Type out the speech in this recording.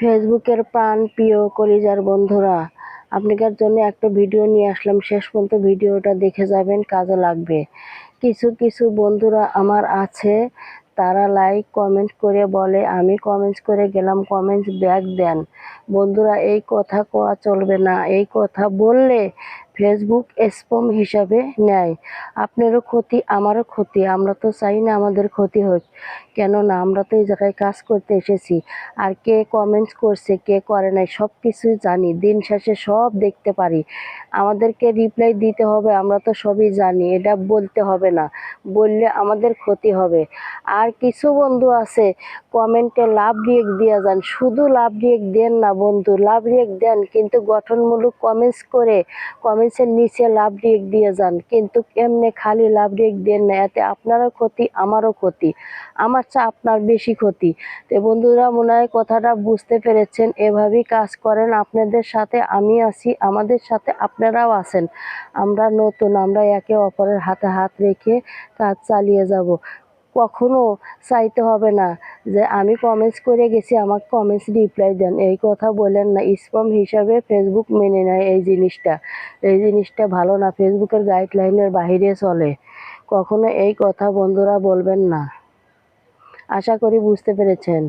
ফেসবুকের প্রাণ প্রিয় কলিজার বন্ধুরা, আপনাদের জন্য একটা ভিডিও নিয়ে আসলাম। শেষ পর্যন্ত ভিডিওটা দেখে যাবেন, কাজে লাগবে। কিছু কিছু বন্ধুরা আমার আছে, তারা লাইক কমেন্ট করে বলে, আমি কমেন্টস করে গেলাম, কমেন্টস ব্যাক দেন। বন্ধুরা, এই কথা কওয়া চলবে না। এই কথা বললে ফেসবুক স্প্যাম হিসাবে নেয়। আপনারও ক্ষতি, আমারও ক্ষতি। আমরা তো চাই না আমাদের ক্ষতি হোক, কেননা আমরা তো এই জায়গায় কাজ করতে এসেছি। আর কে কমেন্টস করছে, কে করে নাই, সব কিছুই জানি। দিন শেষে সব দেখতে পারি। আমাদেরকে রিপ্লাই দিতে হবে, আমরা তো সবই জানি। এটা বলতে হবে না, বললে আমাদের ক্ষতি হবে। আর কিছু বন্ধু আছে, কমেন্টে লাভ রিয়েক্ট দিয়ে যান। শুধু লাভ রিয়েক্ট দেন না বন্ধু, লাভ রিয়েক্ট দেন কিন্তু গঠনমূলক কমেন্টস করে কমেন্টসের নিচে লাভ রিয়েক্ট দিয়ে যান, কিন্তু এমনি খালি লাভ রিয়েক্ট দেন না। এতে আপনারও ক্ষতি, আমারও ক্ষতি। আমার চেয়ে আপনার বেশি ক্ষতি। তো বন্ধুরা, মনে হয় কথাটা বুঝতে পেরেছেন। এভাবেই কাজ করেন। আপনাদের সাথে আমি আছি, আমাদের সাথে আপনারাও আছেন। আমরা নতুন, আমরা একে অপরের হাতে হাত রেখে কাজ চালিয়ে যাব। কখনো চাইতে হবে না যে আমি কমেন্টস করে গেছি, আমাকে কমেন্টস রিপ্লাই দেন। এই কথা বলেন না। স্প্যাম হিসাবে ফেসবুক মেনে নেয় এই জিনিসটা ভালো না। ফেসবুকের গাইডলাইনের বাইরে চলে। কখনো এই কথা বন্ধুরা বলবেন না। আশা করি বুঝতে পেরেছেন।